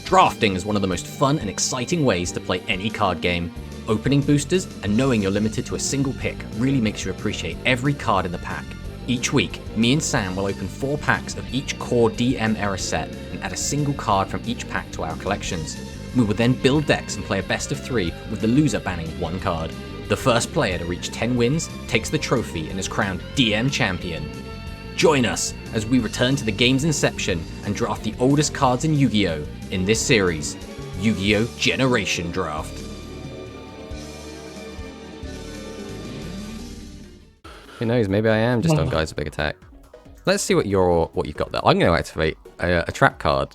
Drafting is one of the most fun and exciting ways to play any card game. Opening boosters and knowing you're limited to a single pick really makes you appreciate every card in the pack. Each week, me and Sam will open 4 packs of each core DM era set and add a single card from each pack to our collections. We will then build decks and play a best of 3 with the loser banning 1 card. The first player to reach 10 wins takes the trophy and is crowned DM champion. Join us as we return to the game's inception and draft the oldest cards in Yu-Gi-Oh! In this series, Yu-Gi-Oh! Generation Draft. Who knows, maybe I am just on Guys Big Attack. Let's see what you've got there. I'm going to activate a trap card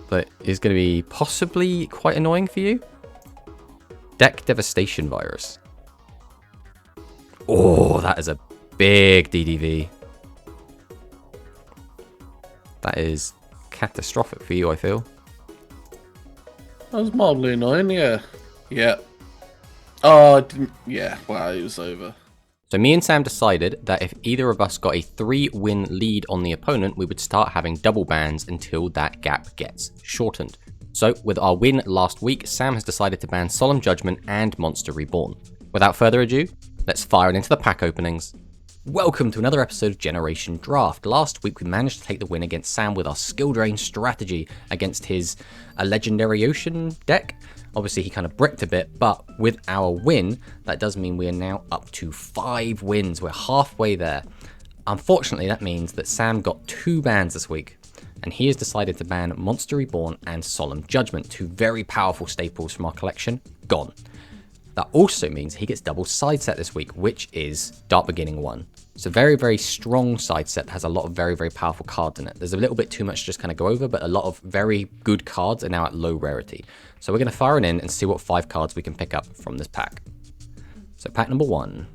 that is going to be possibly quite annoying for you. Deck Devastation Virus. Oh, that is a big DDV. That is catastrophic for you, I feel. That was mildly annoying, yeah. Yeah. Oh, I didn't... Yeah, wow, it was over. So me and Sam decided that if either of us got a 3-win lead on the opponent, we would start having double bans until that gap gets shortened. So with our win last week, Sam has decided to ban Solemn Judgment and Monster Reborn. Without further ado, let's fire it into the pack openings. Welcome to another episode of Generation Draft. Last week we managed to take the win against Sam with our skill drain strategy against his Legendary Ocean deck. Obviously he kind of bricked a bit, but with our win, that does mean we are now up to 5 wins. We're halfway there. Unfortunately, that means that Sam got 2 bans this week, and he has decided to ban Monster Reborn and Solemn Judgment, 2 very powerful staples from our collection, gone. That also means he gets double side set this week, which is Dark Beginning 1. It's a very, very strong side set that has a lot of very, very powerful cards in it. There's a little bit too much to just kind of go over, but a lot of very good cards are now at low rarity. So we're going to fire it in and see what 5 cards we can pick up from this pack. So pack number 1.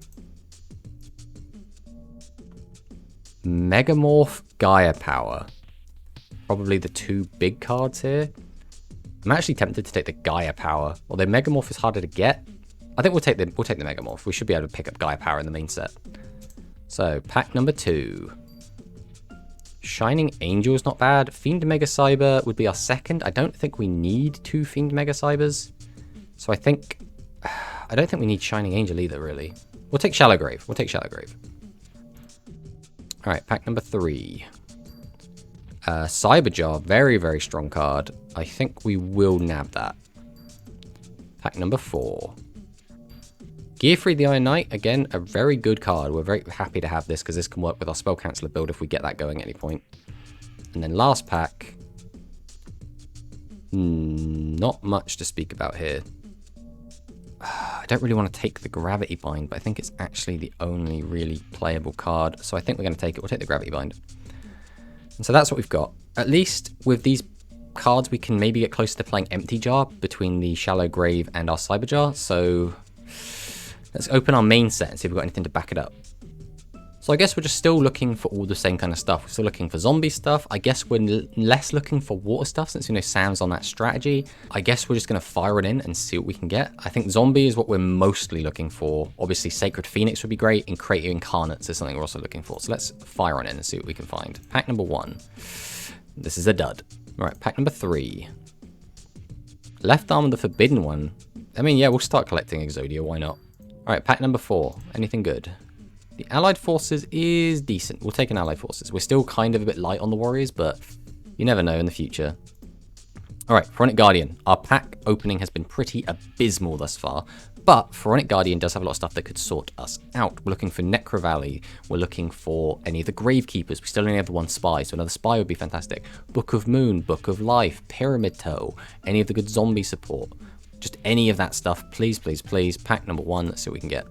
Megamorph Gaia Power. Probably the 2 big cards here. I'm actually tempted to take the Gaia Power, although Megamorph is harder to get. I think we'll take the Megamorph. We should be able to pick up Gaia Power in the main set. So, pack number 2. Shining Angel is not bad. Fiend Mega Cyber would be our second. I don't think we need 2 Fiend Mega Cybers. So I don't think we need Shining Angel either, really. We'll take Shallow Grave. Alright, pack number 3. Cyberjar, very, very strong card. I think we will nab that. Pack number 4. Gearfree the Iron Knight, again, a very good card. We're very happy to have this because this can work with our Spell Canceller build if we get that going at any point. And then last pack. Not much to speak about here. I don't really want to take the Gravity Bind, but I think it's actually the only really playable card. So I think we're going to take it. We'll take the Gravity Bind. And so that's what we've got. At least with these cards, we can maybe get closer to playing Empty Jar between the Shallow Grave and our Cyberjar. So let's open our main set and see if we've got anything to back it up. So I guess we're just still looking for all the same kind of stuff. We're still looking for zombie stuff. I guess we're less looking for water stuff since, you know, Sam's on that strategy. I guess we're just going to fire it in and see what we can get. I think zombie is what we're mostly looking for. Obviously, Sacred Phoenix would be great, and Creative Incarnates is something we're also looking for. So let's fire on in and see what we can find. Pack number 1. This is a dud. All right, pack number 3. Left Arm of the Forbidden One. I mean, yeah, we'll start collecting Exodia. Why not? All right, pack number 4. Anything good? The Allied Forces is decent. We'll take an Allied Forces. We're still kind of a bit light on the Warriors, but you never know in the future. All right, Pharaonic Guardian. Our pack opening has been pretty abysmal thus far, but Pharaonic Guardian does have a lot of stuff that could sort us out. We're looking for Necro Valley. We're looking for any of the Gravekeepers. We still only have the 1 Spy, so another Spy would be fantastic. Book of Moon, Book of Life, Pyramid Toe, any of the good zombie support. Just any of that stuff, please, please, please. Pack number 1, let's see what we can get.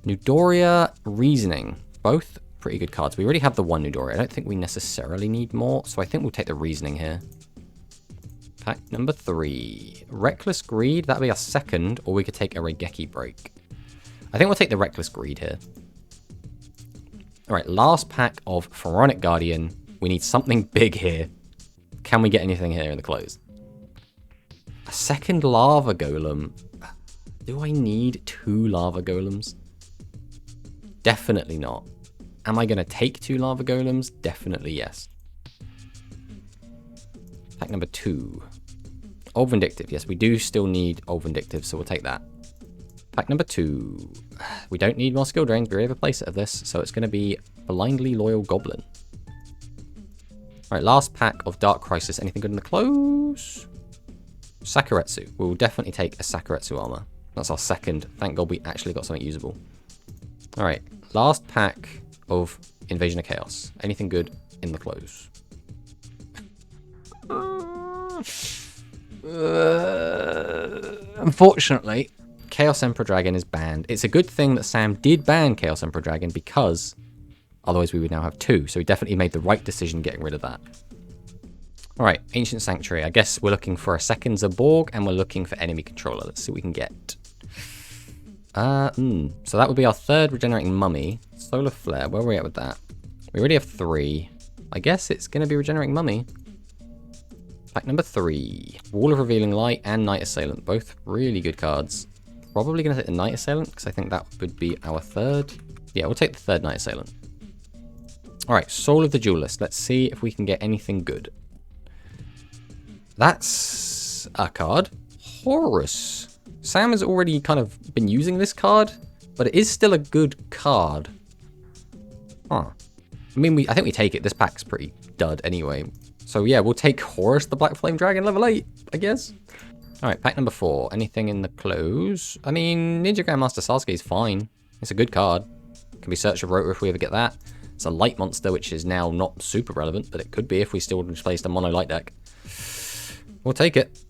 Nudoria, Reasoning. Both pretty good cards. We already have the 1 Nudoria. I don't think we necessarily need more, so I think we'll take the Reasoning here. Pack number 3. Reckless Greed, that'll be our second, or we could take a Regeki Break. I think we'll take the Reckless Greed here. Alright, last pack of Pharaonic Guardian. We need something big here. Can we get anything here in the close? A second Lava Golem. Do I need 2 Lava Golems? Definitely not. Am I going to take 2 Lava Golems? Definitely yes. Pack number 2. Old Vindictive. Yes, we do still need Old Vindictive, so we'll take that. Pack number 2. We don't need more skill drains. We already have a playset of this, so it's going to be Blindly Loyal Goblin. Alright, last pack of Dark Crisis. Anything good in the close? Sakuretsu. We'll definitely take a Sakuretsu armor. That's our second. Thank God we actually got something usable. Alright, last pack of Invasion of Chaos. Anything good in the close? Unfortunately, Chaos Emperor Dragon is banned. It's a good thing that Sam did ban Chaos Emperor Dragon because otherwise we would now have 2. So he definitely made the right decision getting rid of that. Alright, Ancient Sanctuary. I guess we're looking for a second Zaborg and we're looking for enemy controller. Let's see what we can get. So that would be our third regenerating mummy. Solar Flare, where are we at with that? We already have 3. I guess it's going to be regenerating mummy. Pack number 3. Wall of Revealing Light and Night Assailant. Both really good cards. Probably going to take the Night Assailant because I think that would be our third. Yeah, we'll take the third Night Assailant. Alright, Soul of the Duelist. Let's see if we can get anything good. That's a card. Horus. Sam has already kind of been using this card, but it is still a good card. Huh. I mean, I think we take it. This pack's pretty dud anyway. So yeah, we'll take Horus the Black Flame Dragon level 8, I guess. Alright, pack number 4. Anything in the close? I mean, Ninja Grandmaster Sasuke is fine. It's a good card. Can be Search of Rotor if we ever get that. It's a light monster, which is now not super relevant, but it could be if we still replaced a mono light deck. We'll take it.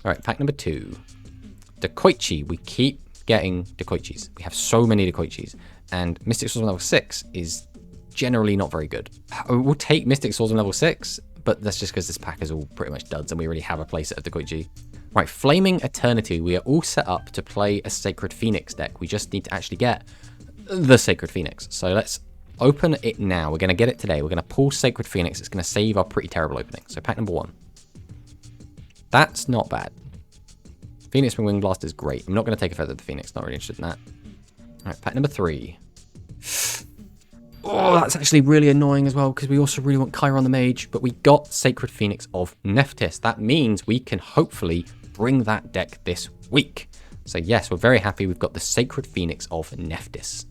Alright, pack number 2. Dekoichi. We keep getting Dekoichis. We have so many Dekoichis. And Mystic Swordsman level 6 is generally not very good. We'll take Mystic Swordsman level 6, but that's just because this pack is all pretty much duds and we already have a playset of Dekoichi. Right, Flaming Eternity. We are all set up to play a Sacred Phoenix deck. We just need to actually get the Sacred Phoenix. So let's open it now. We're going to get it today. We're going to pull Sacred Phoenix. It's going to save our pretty terrible opening. So pack number 1. That's not bad. Phoenix Wing Blast is great. I'm not going to take a Feather of the Phoenix. Not really interested in that. Alright, pack number 3. Oh, that's actually really annoying as well because we also really want Chiron the Mage, but we got Sacred Phoenix of Nephthys. That means we can hopefully bring that deck this week. So yes, we're very happy we've got the Sacred Phoenix of Nephthys.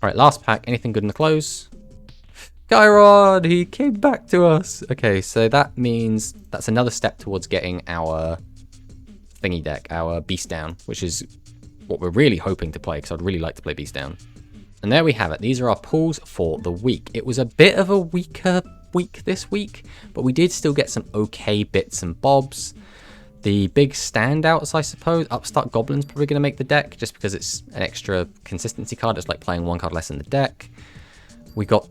Alright, last pack. Anything good in the close? Chiron! He came back to us! Okay, so that means that's another step towards getting our thingy deck, our Beast Down, which is what we're really hoping to play because I'd really like to play Beast Down. And there we have it. These are our pulls for the week. It was a bit of a weaker week this week, but we did still get some okay bits and bobs. The big standouts, I suppose, Upstart Goblin's probably going to make the deck just because it's an extra consistency card. It's like playing 1 card less in the deck. We got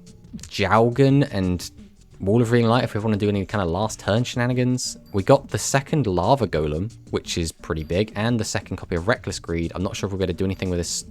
Jowgen and Wall of Reeling Light if we want to do any kind of last turn shenanigans. We got the second Lava Golem, which is pretty big, and the second copy of Reckless Greed. I'm not sure if we're going to do anything with this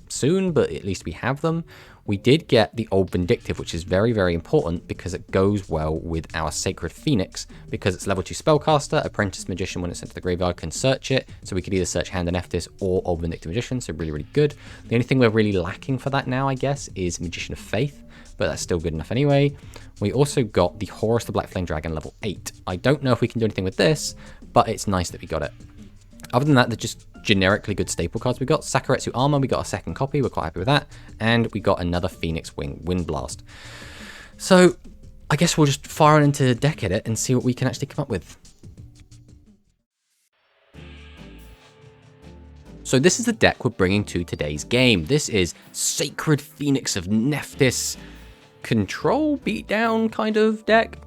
soon, but at least we have them. We did get the Old Vindictive, which is very, very important because it goes well with our Sacred Phoenix because it's level 2 Spellcaster. Apprentice Magician, when it's sent to the graveyard, can search it. So we could either search Hand of Nephthys or Old Vindictive Magician, so really, really good. The only thing we're really lacking for that now, I guess, is Magician of Faith, but that's still good enough anyway. We also got the Horus the Black Flame Dragon level 8. I don't know if we can do anything with this, but it's nice that we got it. Other than that, they're just generically good staple cards. We got Sakuretsu Armor, we got a second copy, we're quite happy with that, and we got another Phoenix Wing Wind Blast. So I guess we'll just fire into Deck Edit and see what we can actually come up with. So this is the deck we're bringing to today's game. This is Sacred Phoenix of Nephthys control beatdown kind of deck.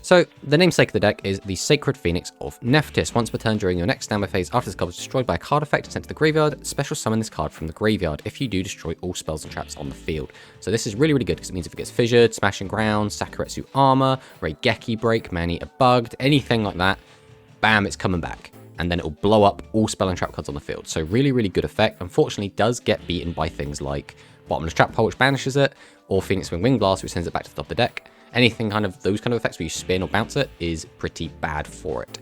So, the namesake of the deck is the Sacred Phoenix of Nephthys. Once per turn during your next standby phase, after this card is destroyed by a card effect and sent to the graveyard, special summon this card from the graveyard. If you do, destroy all spells and traps on the field. So this is really, really good because it means if it gets fissured, Smashing Ground, Sakuretsu Armor, Reigeki Break, Man-Eater Bugged, anything like that, bam, it's coming back. And then it will blow up all spell and trap cards on the field. So really, really good effect. Unfortunately, does get beaten by things like Bottomless Trap Hole, which banishes it, or Phoenix Wing Blast, which sends it back to the top of the deck. Anything kind of those kind of effects where you spin or bounce it is pretty bad for it.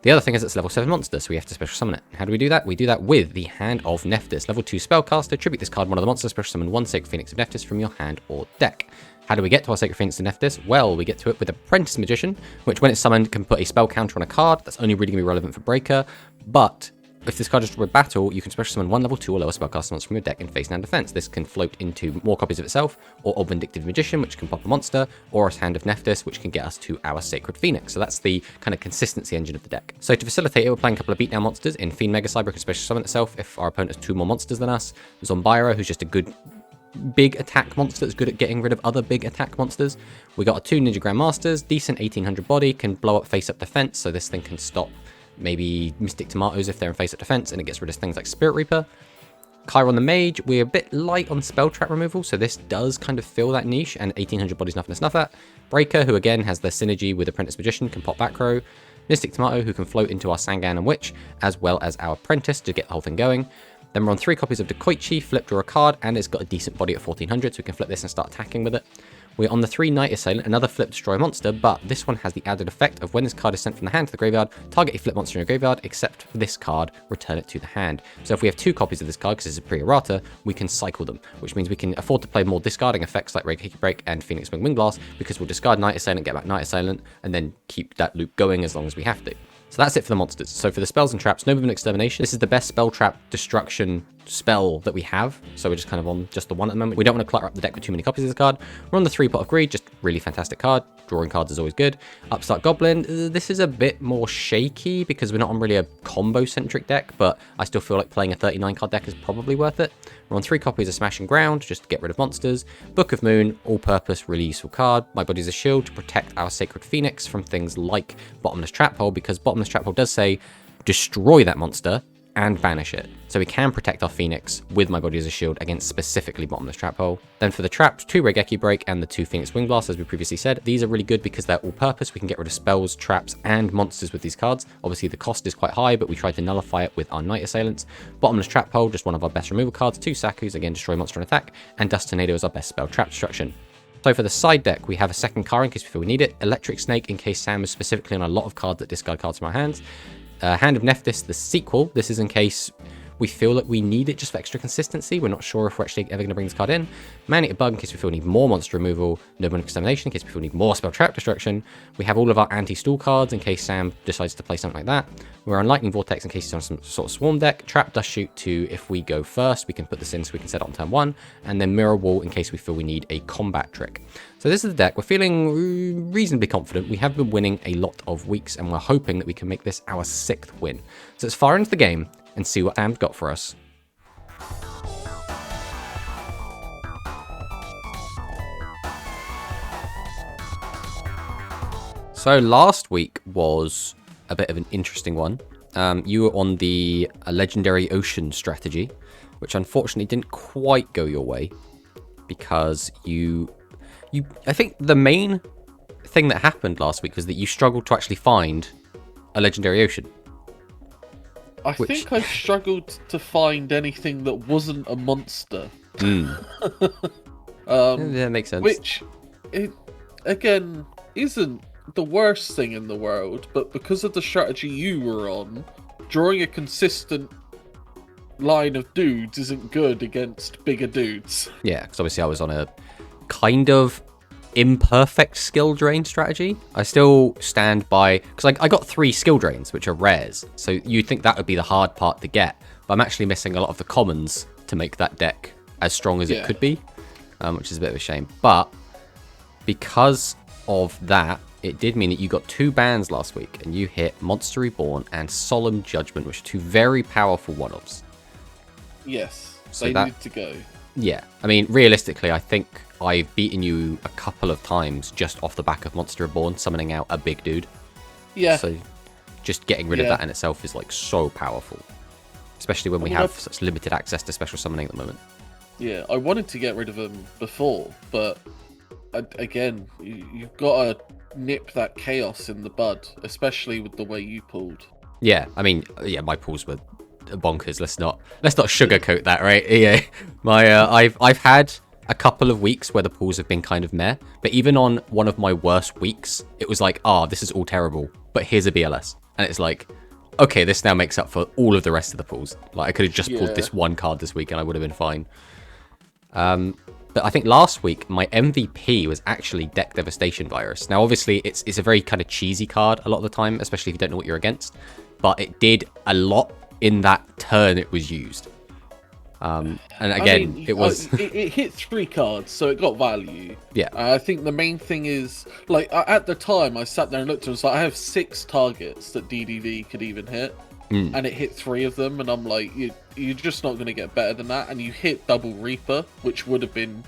The other thing is it's a level 7 monster, so we have to special summon it. How do we do that? We do that with the Hand of Nephthys. Level 2 Spellcaster, tribute this card one of the monsters, special summon 1 Sacred Phoenix of Nephthys from your hand or deck. How do we get to our Sacred Phoenix and Nephthys? Well, we get to it with Apprentice Magician, which when it's summoned can put a spell counter on a card. That's only really going to be relevant for Breaker, but if this card is destroyed by battle, you can special summon 1 level 2 or lower spellcaster monster from your deck in face down defense. This can float into more copies of itself, or of Vindictive Magician, which can pop a monster, or a Hand of Nephthys, which can get us to our Sacred Phoenix. So that's the kind of consistency engine of the deck. So to facilitate it, we're playing a couple of beatdown monsters. In Fiend Mega Cyber can special summon itself if our opponent has 2 more monsters than us. Zombira, who's just a good big attack monster that's good at getting rid of other big attack monsters. We got 2 Ninja Grandmasters, decent 1800 body, can blow up face up defense, so this thing can stop maybe Mystic Tomatoes if they're in face up defense, and it gets rid of things like Spirit Reaper. Chiron the Mage, we're a bit light on spell trap removal, so this does kind of fill that niche, and 1800 body's nothing to snuff at. Breaker, who again has the synergy with Apprentice Magician, can pop back row. Mystic Tomato, who can float into our Sangan and Witch, as well as our Apprentice to get the whole thing going. Then we're on 3 copies of Dakoichi, flip, draw a card, and it's got a decent body at 1400, so we can flip this and start attacking with it. We're on the 3 Night Assailant, another flip destroy monster, but this one has the added effect of when this card is sent from the hand to the graveyard, target a flip monster in your graveyard, except for this card, return it to the hand. So if we have 2 copies of this card, because it's a pre-errata, we can cycle them, which means we can afford to play more discarding effects like Reiki Break and Phoenix Wing Blast, because we'll discard Night Assailant, get back Night Assailant, and then keep that loop going as long as we have to. So that's it for the monsters. So for the spells and traps, no movement extermination. This is the best spell trap destruction spell that we have. So we're just kind of on just the one at the moment. We don't want to clutter up the deck with too many copies of this card. We're on the 3 Pot of Greed, just really fantastic card. Drawing cards is always good. Upstart Goblin, this is a bit more shaky because we're not on really a combo-centric deck, but I still feel like playing a 39-card deck is probably worth it. We're on 3 copies of Smashing Ground, just to get rid of monsters. Book of Moon, all-purpose, really useful card. My Body's a Shield to protect our Sacred Phoenix from things like Bottomless Trap Hole, because Bottomless Trap Hole does say, destroy that monster and banish it. So we can protect our Phoenix with My Body as a Shield against specifically Bottomless Trap Hole. Then for the traps, 2 Regeki Break and the 2 Phoenix Wing Blast, as we previously said. These are really good because they're all-purpose. We can get rid of spells, traps, and monsters with these cards. Obviously, the cost is quite high, but we try to nullify it with our Night Assailants. Bottomless Trap Hole, just one of our best removal cards. 2 Sakus, again, destroy monster and attack. And Dust Tornado is our best spell trap destruction. So for the side deck, we have a second car in case we feel we need it. Electric Snake in case Sam is specifically on a lot of cards that discard cards from our hands. Hand of Nephthys, the sequel. This is in case we feel that we need it just for extra consistency. We're not sure if we're actually ever going to bring this card in. Man-Eater Bug in case we feel we need more monster removal. Nobleman Extermination in case we feel we need more spell trap destruction. We have all of our anti-stall cards in case Sam decides to play something like that. We're on Lightning Vortex in case he's on some sort of swarm deck. Trap Dust Shoot to, if we go first, we can put this in so we can set it on turn 1. And then Mirror Wall in case we feel we need a combat trick. So this is the deck. We're feeling reasonably confident. We have been winning a lot of weeks, and we're hoping that we can make this our 6th win. So let's fire into the game and see what Sam's got for us. So last week was a bit of an interesting one. You were on the Legendary Ocean strategy, which unfortunately didn't quite go your way because I think the main thing that happened last week was that you struggled to actually find a Legendary Ocean. I think I struggled to find anything that wasn't a monster. That makes sense. Which, again, isn't the worst thing in the world, but because of the strategy you were on, drawing a consistent line of dudes isn't good against bigger dudes. Yeah, because obviously I was on a kind of imperfect skill drain strategy. I still stand by, because I got 3 skill drains, which are rares, so you'd think that would be the hard part to get, but I'm actually missing a lot of the commons to make that deck as strong as it could be, which is a bit of a shame. But because of that, it did mean that you got 2 bans last week, and you hit Monster Reborn and Solemn Judgment, which are 2 very powerful one-offs. Yes, so they needed to go. Yeah, I mean, realistically, I think I've beaten you a couple of times just off the back of Monster Reborn, summoning out a big dude. Yeah. So just getting rid of that in itself is like so powerful. Especially when we have such limited access to special summoning at the moment. Yeah, I wanted to get rid of him before, but again, you've got to nip that chaos in the bud, especially with the way you pulled. Yeah, I mean, yeah, my pulls were bonkers. Let's not sugarcoat that, right? Yeah, I've had a couple of weeks where the pulls have been kind of meh, but even on one of my worst weeks, it was like, this is all terrible, but here's a BLS, and it's like, okay, this now makes up for all of the rest of the pulls. Like I could have just pulled this one card this week, and I would have been fine. But I think last week, my MVP was actually Deck Devastation Virus. Now, obviously, it's a very kind of cheesy card a lot of the time, especially if you don't know what you're against. But it did a lot in that turn it was used. And again, I mean, it was... it hit 3 cards, so it got value. Yeah. I think the main thing is, like, at the time, I sat there and looked and was like, I have 6 targets that DDV could even hit. And it hit 3 of them, and I'm like, you're just not going to get better than that. And you hit double Reaper, which would have been,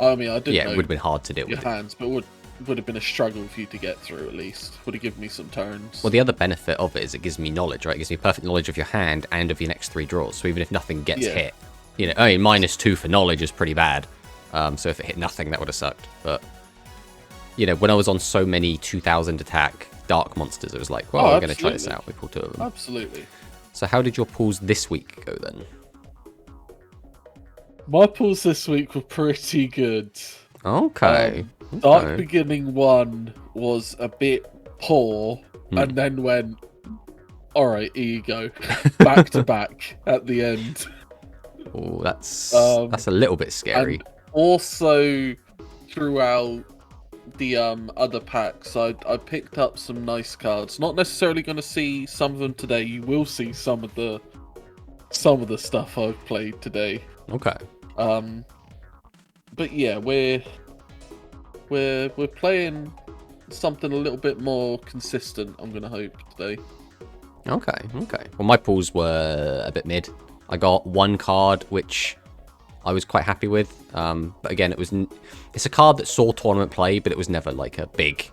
I mean, I didn't know it would have been hard to deal your with. hands, but would have been a struggle for you to get through at least. Would have given me some turns. Well, the other benefit of it is it gives me knowledge, right? It gives me perfect knowledge of your hand and of your next 3 draws. So even if nothing gets hit, you know, I mean, -2 for knowledge is pretty bad. So if it hit nothing, that would have sucked. But, you know, when I was on so many 2000 attack dark monsters, it was like, well, we're going to try this out. We pulled 2 of them. Absolutely. So how did your pulls this week go then? My pulls this week were pretty good. Okay. Dark Beginning 1 was a bit poor, and then went, alright, here you go. Back to back at the end. Oh, that's a little bit scary. And also, throughout the other packs, I picked up some nice cards. Not necessarily going to see some of them today. You will see some of the stuff I've played today. Okay. But yeah, we're playing something a little bit more consistent, I'm gonna hope, today. Okay. Well, my pulls were a bit mid. I got 1 card which I was quite happy with. But again, it's a card that saw tournament play, but it was never like a big,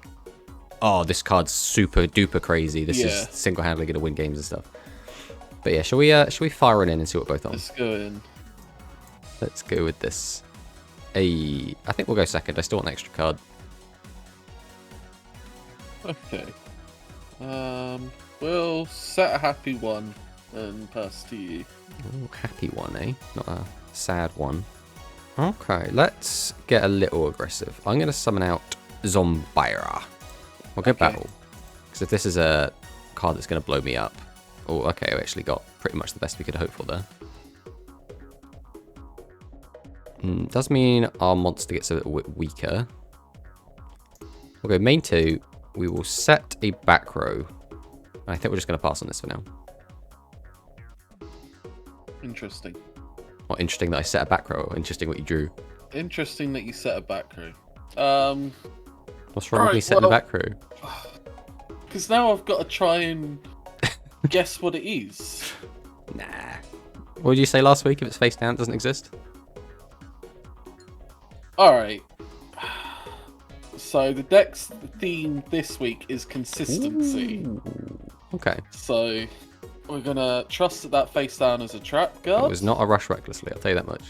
oh, this card's super duper crazy. This is single-handedly gonna win games and stuff. But yeah, shall we fire it in and see what both on? Let's go in. Let's go with this. I think we'll go second. I still want an extra card. Okay. We'll set a happy 1 and pass to you. Ooh, happy one, eh? Not a sad one. Okay, let's get a little aggressive. I'm going to summon out Zombira. We'll go battle. Because if this is a card that's going to blow me up... Oh, okay, we actually got pretty much the best we could hope for there. Does mean our monster gets a little bit weaker. We'll go main 2. We will set a back row. I think we're just going to pass on this for now. Interesting. Well, interesting that I set a back row. Interesting what you drew. Interesting that you set a back row. What's wrong with me setting a back row? Because now I've got to try and guess what it is. Nah. What did you say last week? If it's face down, it doesn't exist? Alright. So the deck's theme this week is consistency. Ooh. Okay. So we're gonna trust that face down as a trap guard. It was not a rush recklessly, I'll tell you that much.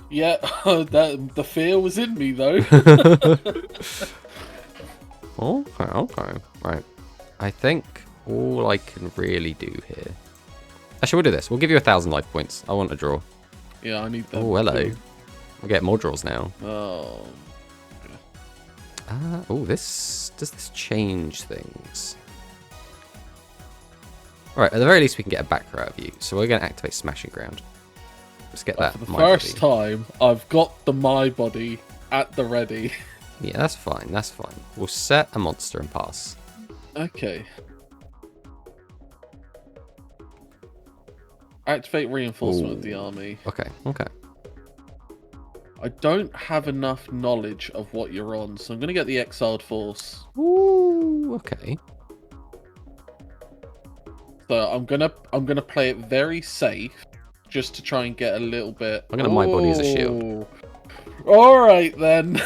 Yeah, the fear was in me though. Okay. Right. I think all I can really do here... Actually, we'll do this. We'll give you 1,000 life points. I want a draw. Yeah, I need that. Oh, hello. We'll get more draws now. Oh. Does this change things? Alright, at the very least we can get a back row out of you. So we're going to activate Smashing Ground. Let's get that. For the first time, I've got the My Body at the ready. Yeah, that's fine. We'll set a monster and pass. Okay. Activate Reinforcement of the army. Okay. I don't have enough knowledge of what you're on, so I'm going to get the Exiled Force. Ooh, okay. So I'm gonna play it very safe, just to try and get a little bit. I'm gonna My Body as a shield. All right then.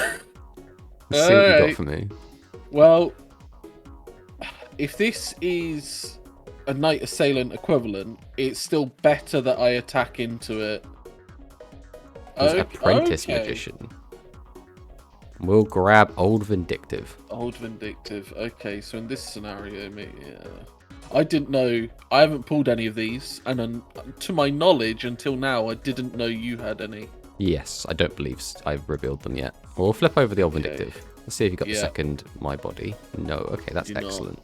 Let's see what you got for me. Well, if this is a Knight Assailant equivalent, it's still better that I attack into it. Apprentice Magician. We'll grab Old Vindictive. Old Vindictive. Okay, so in this scenario, I didn't know. I haven't pulled any of these, and to my knowledge, until now, I didn't know you had any. Yes, I don't believe I've revealed them yet. We'll flip over the Old Vindictive. Let's see if you got the second My Body. No. Okay, that's excellent.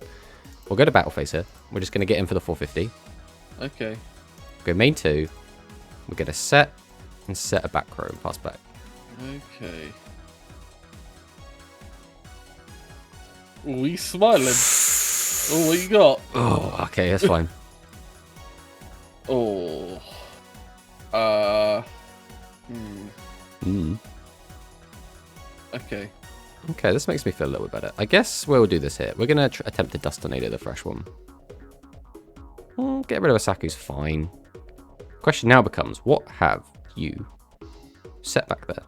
We'll go to Battle Phase here. We're just going to get in for the 450. Okay. Go main 2. We'll get a set and set a back row and pass back. Okay. Oh, he's smiling. Oh, what you got? Oh, okay, that's fine. Oh. Okay. Okay, this makes me feel a little bit better. I guess we'll do this here. We're going to attempt to Dust Tornado the fresh one. Get rid of Asaku's fine. Question now becomes, what have you set back there?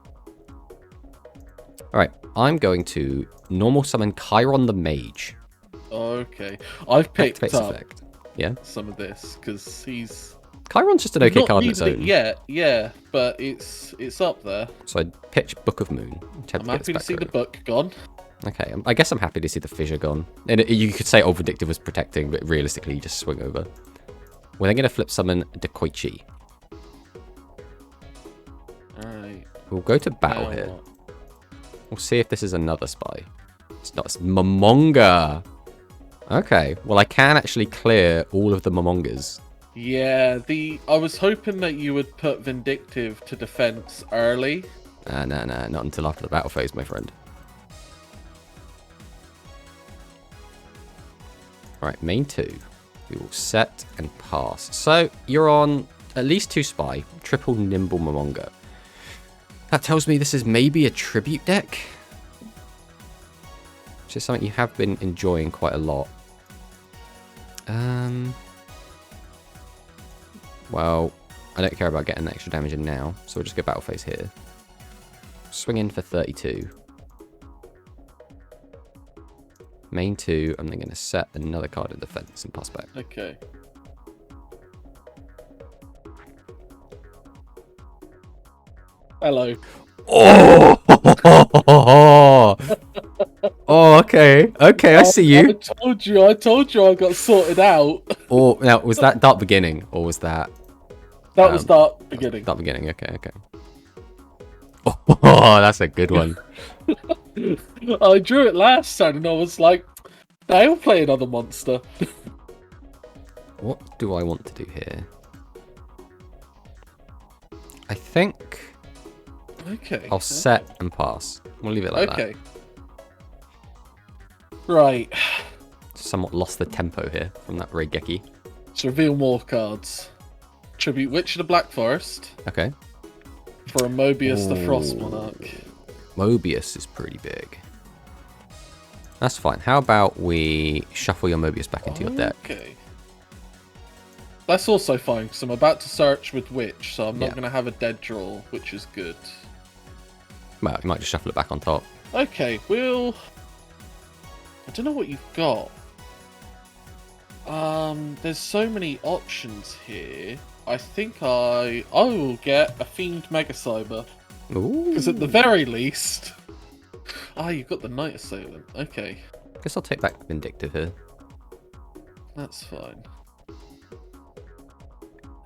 Alright, I'm going to normal summon Chiron the Mage. Okay. I've picked Activates up effect. Yeah? some of this, because he's... Chiron's just an okay not card on its needed it own. yet, yeah, but it's up there. So I'd pitch Book of Moon. I'm happy to see the book gone. Okay, I guess I'm happy to see the fissure gone. And you could say Old Vindictive was protecting, but realistically, you just swing over. We're then going to flip summon Dekoichi. Alright. We'll go to battle Now here. what? We'll see if this is another spy. It's not. It's Momonga. Okay, well, I can actually clear all of the Momongas. Yeah, I was hoping that you would put Vindictive to defense early. No, not until after the battle phase, my friend. Right, main 2. We will set and pass. So, you're on at least 2 spy, triple nimble Momonga. That tells me this is maybe a tribute deck. Which is something you have been enjoying quite a lot. Well, I don't care about getting the extra damage in now, so we'll just go battle phase here. Swing in for 32. Main 2, and then going to set another card in defense and pass back. Okay. Hello. Oh! Oh, okay. Okay, I see you. I told you I got sorted out. Or now, was that Dark Beginning, or was that... That was Dark Beginning. Dark Beginning, okay. Oh, that's a good one. I drew it last time and I was like, I'll play another monster. What do I want to do here? I think Okay. I'll set and pass. We'll leave it like that. Okay. Right. Somewhat lost the tempo here from that Reigeki. Let's reveal more cards. Tribute Witch of the Black Forest Okay. for a Mobius the Frost Ooh. Monarch. Mobius is pretty big. That's fine. How about we shuffle your Mobius back into your deck? Okay. That's also fine, because I'm about to search with Witch, so I'm not Yeah. going to have a dead draw, which is good. Well, you might just shuffle it back on top. Okay, I don't know what you've got. There's so many options here. I think I will get a Fiend Mega Cyber. Ooh. Because at the very least... you've got the Night Assailant. Okay, Guess I'll take back Vindictive here. that's fine.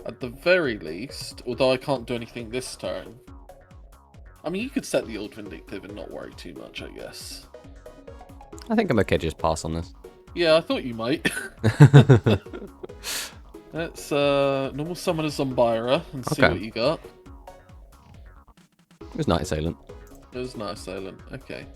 At the very least, although I can't do anything this turn. I mean, you could set the old Vindictive and not worry too much, I guess. I think I'm okay to just pass on this. Yeah, I thought you might. Let's normal summon a Zombira and see Okay. what you got. It was Night Assailant. It was Night Assailant. Okay.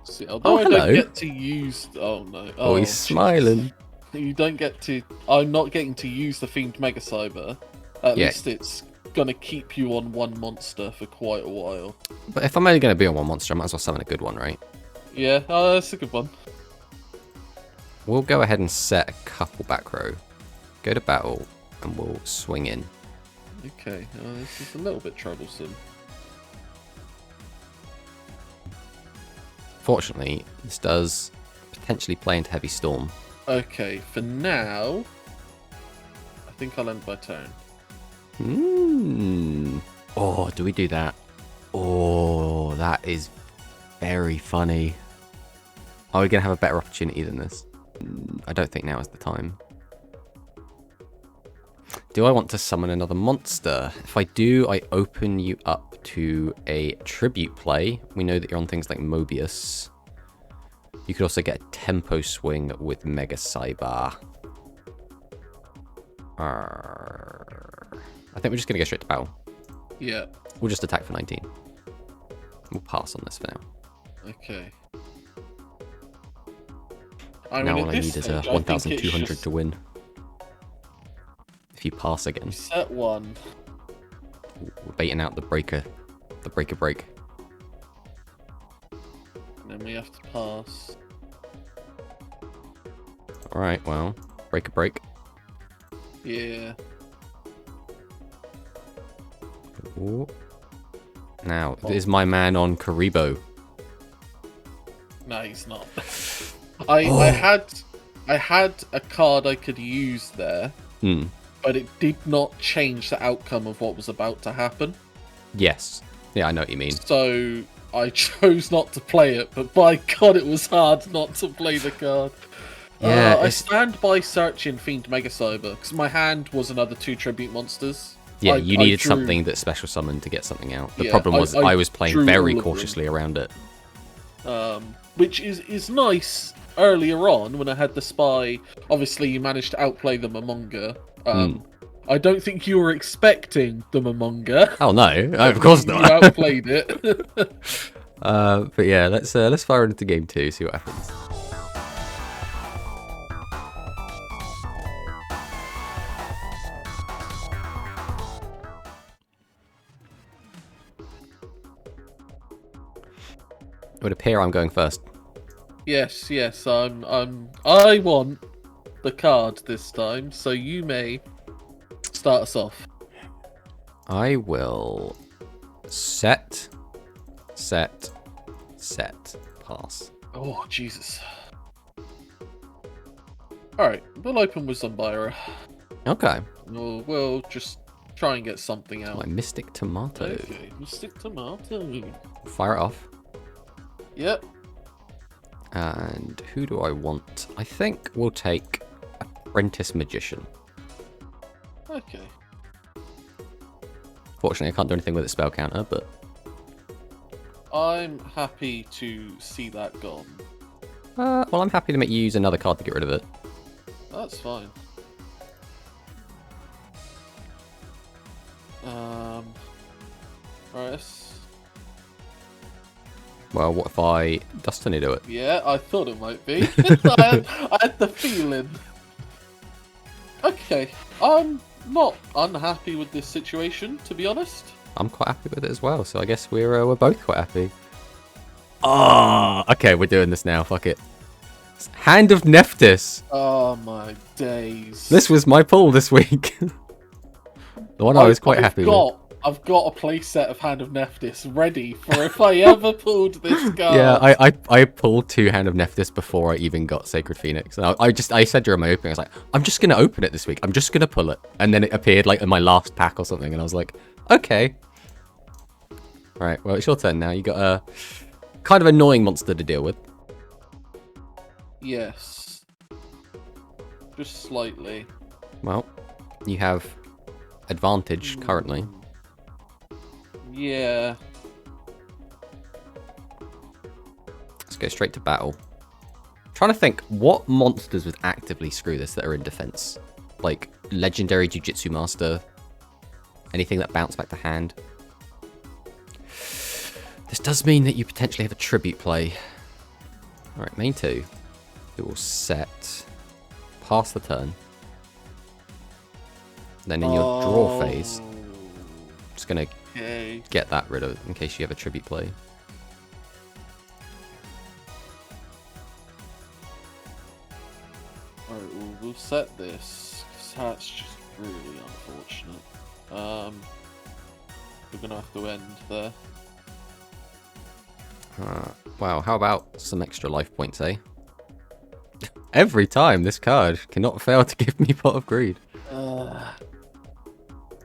See, although I hello. don't get to use... Oh, no. Oh, he's smiling. You don't get to... I'm not getting to use the Fiend Mega Cyber. At Yeah. least it's gonna keep you on one monster for quite a while. But if I'm only going to be on one monster, I might as well summon a good one, right? Yeah, that's a good one. We'll go ahead and set a couple back row. Go to battle, and we'll swing in. Okay, this is a little bit troublesome. Fortunately, this does potentially play into Heavy Storm. Okay, for now, I think I'll end my turn. Oh, do we do that? Oh, that is very funny. Are we going to have a better opportunity than this? I don't think now is the time. Do I want to summon another monster? If I do, I open you up to a tribute play. We know that you're on things like Mobius. You could also get a tempo swing with Mega Cyber. I think we're just going to go straight to battle. Yeah. We'll just attack for 19. We'll pass on this for now. Okay. Now at all I this need is stage, I think 1,200 it's to win. If you pass again. just set one. We're baiting out the breaker. The breaker break. And then we have to pass. Alright, well. Breaker break. Yeah. Ooh. Now, is my man on Karibo? No, he's not. I had a card I could use there, but it did not change the outcome of what was about to happen. Yes. Yeah, I know what you mean. So I chose not to play it, but by God, it was hard not to play the card. Yeah, I stand by searching Fiend Mega Cyber because my hand was another 2 tribute monsters. Yeah, you needed drew, something that special summoned to get something out. The Yeah, problem was I was playing drew very all of them. cautiously around it. Which is nice earlier on when I had the spy. Obviously, you managed to outplay the Momonga. I don't think you were expecting the Momonga. Oh no, of course You not. outplayed it. But yeah, let's fire into game 2, see what happens. It would appear I'm going first. Yes, I want the card this time, so you may start us off. I will set, pass. Oh, Jesus. Alright, we'll open with Zombira. Okay. We'll just try and get something out. My Mystic Tomato. Okay, Mystic Tomato. Fire it off. Yep. And who do I want? I think we'll take Apprentice Magician. Okay. Fortunately, I can't do anything with its spell counter, but... I'm happy to see that gone. well, I'm happy to make you use another card to get rid of it. That's fine. Right. Well, what if I Dust Tornado it? Yeah, I thought it might be. I had the feeling. Okay, I'm not unhappy with this situation, to be honest. I'm quite happy with it as well, so I guess we're both quite happy. Ah, okay, we're doing this now. Fuck it. Hand of Nephthys. Oh my days. This was my pull this week. The one I was quite happy with. I've got a playset of Hand of Nephthys ready for if I ever pulled this card. Yeah, I pulled 2 Hand of Nephthys before I even got Sacred Phoenix. And I said during my opening, I was like, I'm just going to open it this week. I'm just going to pull it. And then it appeared like in my last pack or something. And I was like, okay. Alright, well, it's your turn now. You got a kind of annoying monster to deal with. Yes. Just slightly. Well, you have advantage currently. Yeah. Let's go straight to battle. I'm trying to think, what monsters would actively screw this that are in defense? Like, legendary Jujitsu Master? Anything that bounce back to hand? This does mean that you potentially have a tribute play. Alright, main 2. It will set. Pass the turn. Then in your draw phase, just going to get that rid of in case you have a tribute play. Alright, we'll set this. 'Cause that's just really unfortunate. We're gonna have to end there. Wow, how about some extra life points, eh? Every time this card cannot fail to give me Pot of Greed.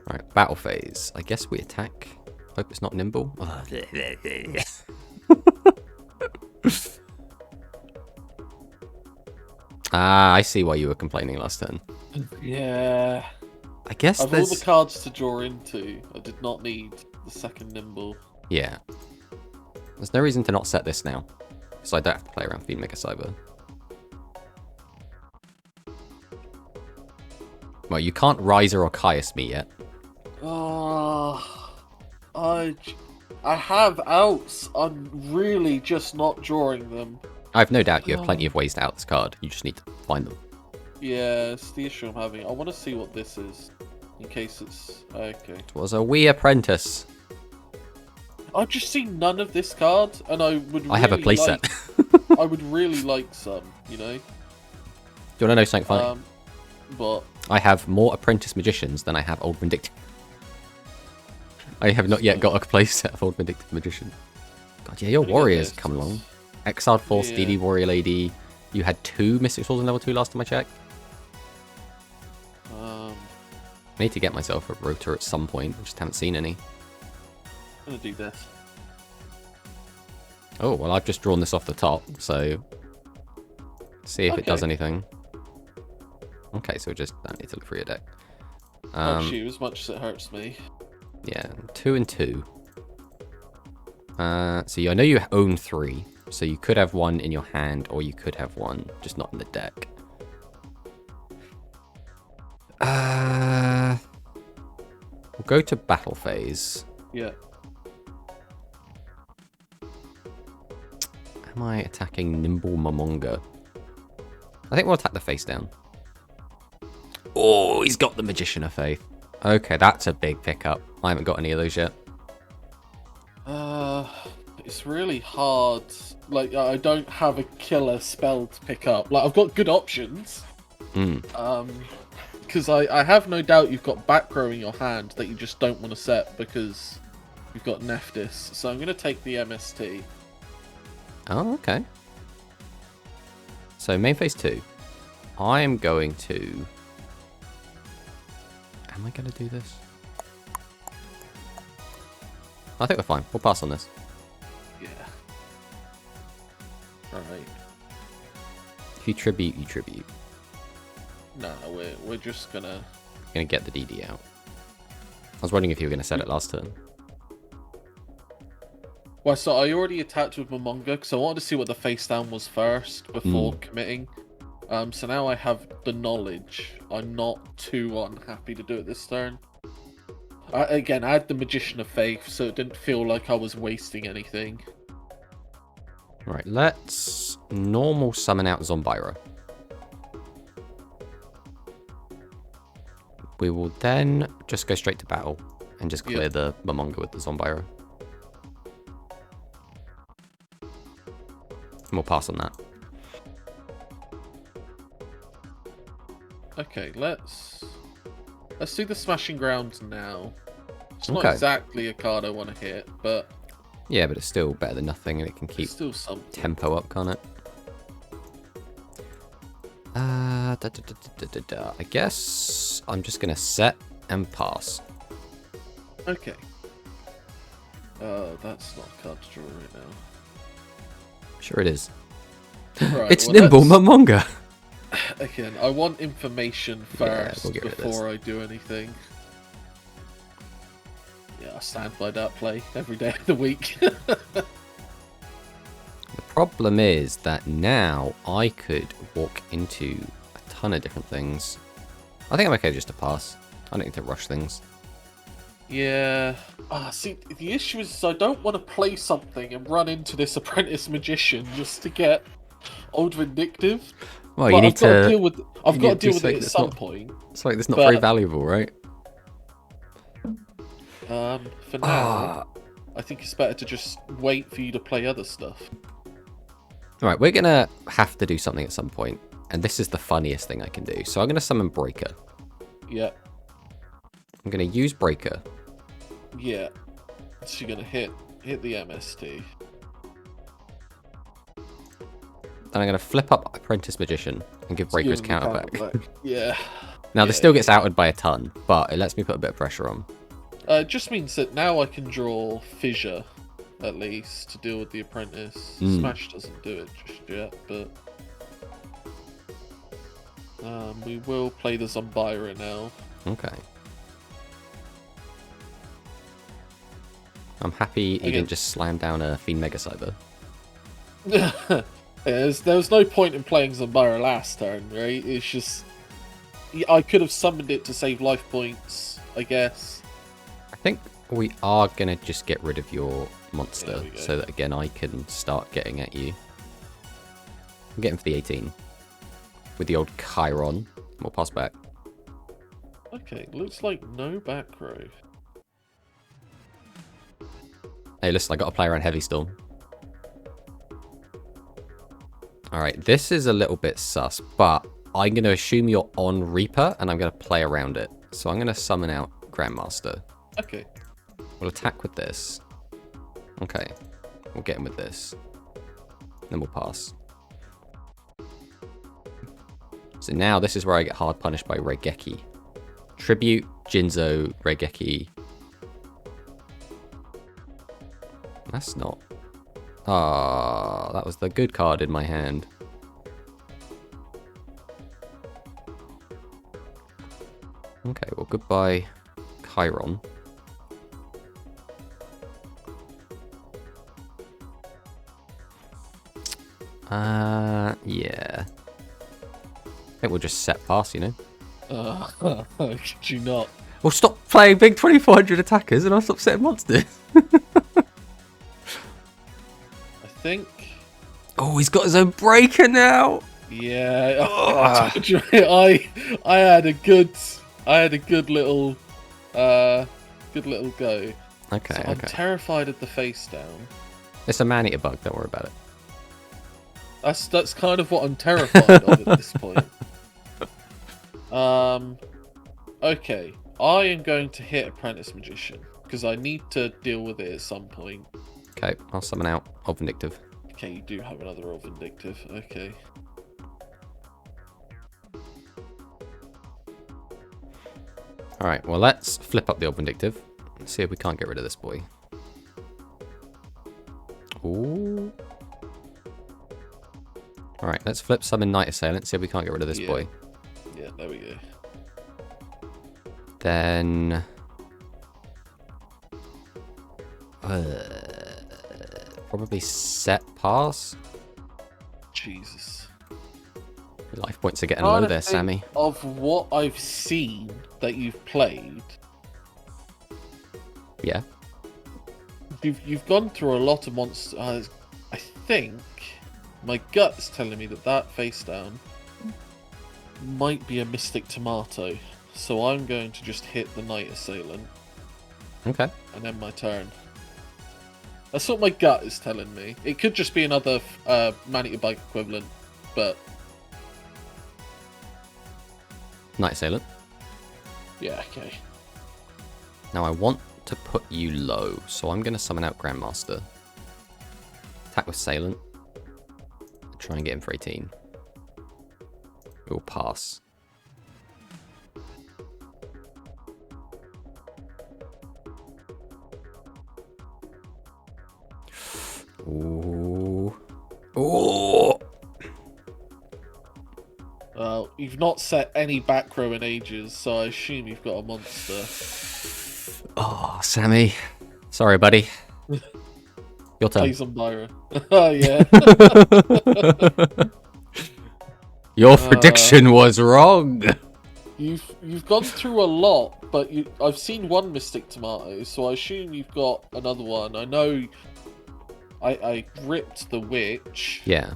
Right, battle phase. I guess we attack. Hope it's not nimble. Ah, I see why you were complaining last turn. Yeah. I guess I've there's... all the cards to draw into. I did not need the second nimble. Yeah. There's no reason to not set this now. So I don't have to play around Fiend Mega Cyber. Well, you can't Riser or Caius me yet. I have outs. I'm really just not drawing them. I have no doubt you have plenty of ways to out this card. You just need to find them. Yeah, it's the issue I'm having. I want to see what this is, in case it's... Okay. It was a wee apprentice. I've just seen none of this card, and I would really I have a playset. I would really like some, you know? Do you want to know something funny? But... I have more Apprentice Magicians than I have Old Vindictive. I have not yet got a playset of Old Vindictive Magician. God, yeah, your warriors come along. Exiled Force, Yeah. DD Warrior Lady. You had 2 Mystic Swords in level 2 last time I checked. I need to get myself a rotor at some point. I just haven't seen any. I'm gonna do this. Oh, well, I've just drawn this off the top, so... See if it does anything. Okay, so just... I need to look through your deck. Oh shoot, as much as it hurts me. Yeah, 2 and 2. So I know you own 3, so you could have 1 in your hand, or you could have 1, just not in the deck. We'll go to battle phase. Yeah. Am I attacking Nimble Momonga? I think we'll attack the face down. Oh, he's got the Magician of Faith. Okay, that's a big pickup. I haven't got any of those yet. It's really hard. Like, I don't have a killer spell to pick up. Like, I've got good options. Because I have no doubt you've got back row in your hand that you just don't want to set because you've got Nephthys. So I'm going to take the MST. Oh, okay. So main phase 2. I am going to... Am I going to do this? I think we're fine. We'll pass on this. Yeah. Alright. If you tribute, you tribute. No, we're just gonna... Gonna get the DD out. I was wondering if you were gonna set it last turn. Well, so I already attacked with Momonga because I wanted to see what the face down was first before committing. So now I have the knowledge. I'm not too unhappy to do it this turn. Again, I had the Magician of Faith, so it didn't feel like I was wasting anything. Right, let's normal summon out Zombira. We will then just go straight to battle and just clear the Momonga with the Zombira. And we'll pass on that. Okay, let's do the Smashing Grounds now. It's not Okay. exactly a card I want to hit, but Yeah, but it's still better than nothing, and it can keep it's still something. tempo up, can't it? I guess I'm just gonna set and pass. Okay. That's not a card to draw right now. Sure it is. Right, It's well, Nimble Momonga! Again, I want information Yeah, first we'll get rid of this. before I do anything. Yeah, I stand by that play every day of the week. The problem is that now I could walk into a ton of different things. I think I'm okay just to pass. I don't need to rush things. Yeah. See, the issue is I don't want to play something and run into this Apprentice Magician just to get Old Vindictive. Well, But you need I've got to to... deal with. I've you got to need to deal do with it something at that's some not- point. It's like, it's not But- very valuable, right? For now, I think it's better to just wait for you to play other stuff. Alright, we're gonna have to do something at some point, and this is the funniest thing I can do. So I'm gonna summon Breaker. Yeah. I'm gonna use Breaker. Yeah. So you're gonna hit the MST. Then I'm gonna flip up Apprentice Magician and give Breaker's Give him the counter back. Yeah. Now, Yeah, this still gets outed by a ton, but it lets me put a bit of pressure on. It just means that now I can draw Fissure, at least, to deal with the Apprentice. Smash doesn't do it just yet, but... we will play the Zombira now. Okay. I'm happy he didn't just slam down a Fiend Mega Cyber. There was no point in playing Zombira last turn, right? It's just... I could have summoned it to save life points, I guess. I think we are going to just get rid of your monster There we go. so that, again, I can start getting at you. I'm getting for the 18 with the old Chiron. We'll pass back. Okay, looks like no back row. Hey, listen, I got to play around Heavy Storm. Alright, this is a little bit sus, but I'm going to assume you're on Reaper, and I'm going to play around it. So I'm going to summon out Grandmaster. Okay. We'll attack with this. Okay. We'll get him with this. Then we'll pass. So now this is where I get hard punished by Regeki. Tribute, Jinzo, Regeki. That's not... Ah, that was the good card in my hand. Okay, well, goodbye, Chiron. Yeah. I think we'll just set pass, you know? Could you not? Well, stop playing big 2400 attackers and I'll stop setting monsters. I think... Oh, he's got his own breaker now. Yeah, I had a good little go. Okay, So okay. I'm terrified of the face down. It's a man-eater bug, don't worry about it. That's kind of what I'm terrified of at this point. Okay, I am going to hit Apprentice Magician because I need to deal with it at some point. Okay, I'll summon out Old Vindictive. Okay, you do have another Old Vindictive. Okay. Alright, well, let's flip up the Old Vindictive. Let's see if we can't get rid of this boy. Ooh. Alright, let's flip summon Night Assailant, see if we can't get rid of this boy. Yeah, there we go. Then... probably set pass. Jesus. Your life points are getting low there, Sammy. Of what I've seen that you've played, Yeah. you've gone through a lot of monsters. I think my gut's telling me that face down might be a Mystic Tomato, so I'm going to just hit the Night Assailant Okay. and end my turn. That's what my gut is telling me. It could just be another Man-Eater Bike equivalent, but Night Assailant. yeah, okay. Now I want to put you low, so I'm going to summon out Grandmaster. Attack with Assailant. Try and get him for 18. We'll pass. Ooh. Ooh. Well, you've not set any back row in ages, so I assume you've got a monster. Oh, Sammy. Sorry, buddy. Your turn. Plays on Byron. Oh, yeah. Your prediction was wrong. You've gone through a lot, but I've seen one Mystic Tomato, so I assume you've got another one. I know I ripped the Witch. Yeah.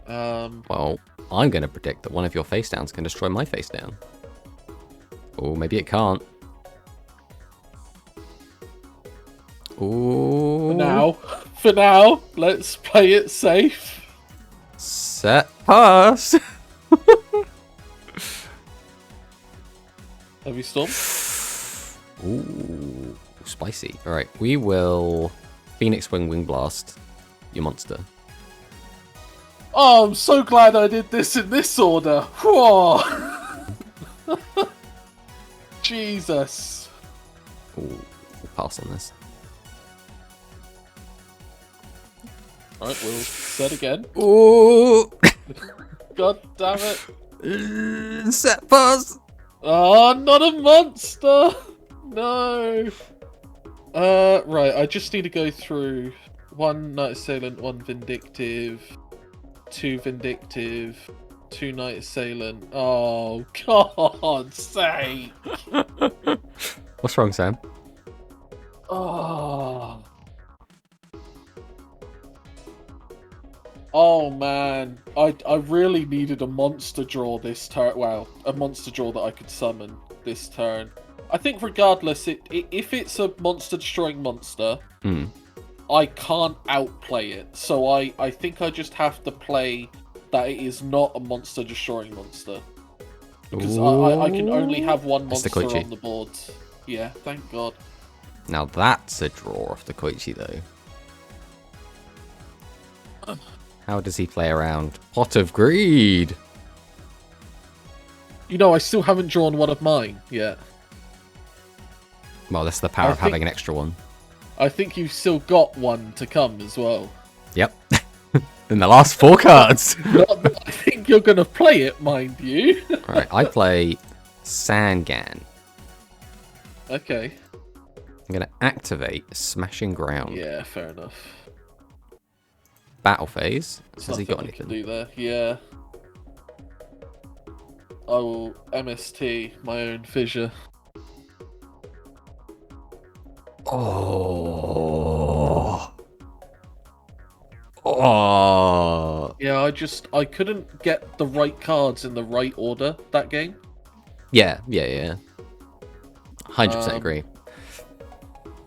Well, I'm going to predict that one of your face downs can destroy my face down. Oh, maybe it can't. Ooh. For now, let's play it safe. Set pass. Heavy Storm. Ooh, spicy. All right, we will Phoenix Wing Blast your monster. Oh, I'm so glad I did this in this order. Whoa. Jesus. Ooh, we'll pass on this. Alright, we'll set again. Ooh. God damn it. Set pass. Oh, not a monster. No. Right, I just need to go through one Night Assailant, one Vindictive, two Vindictive, 2 Night Assailant. Oh, God's sake. What's wrong, Sam? Oh. Oh man, I really needed a monster draw this turn. Well, a monster draw that I could summon this turn. I think regardless, if it's a monster destroying monster, I can't outplay it. So I think I just have to play that it is not a monster destroying monster. Because I can only have one monster on the board. Yeah, thank God. Now that's a draw off the Koichi though. How does he play around Pot of Greed? You know, I still haven't drawn one of mine yet. Well, that's the power of having an extra one. I think you've still got one to come as well. Yep. In the last 4 cards. I think you're going to play it, mind you. Alright, I play Sangan. Okay. I'm going to activate Smashing Ground. Yeah, fair enough. Battle phase. Has he got anything? anything? Do there. Yeah. I will MST my own fissure. Oh. Oh. Yeah, I couldn't get the right cards in the right order that game. Yeah. 100% agree.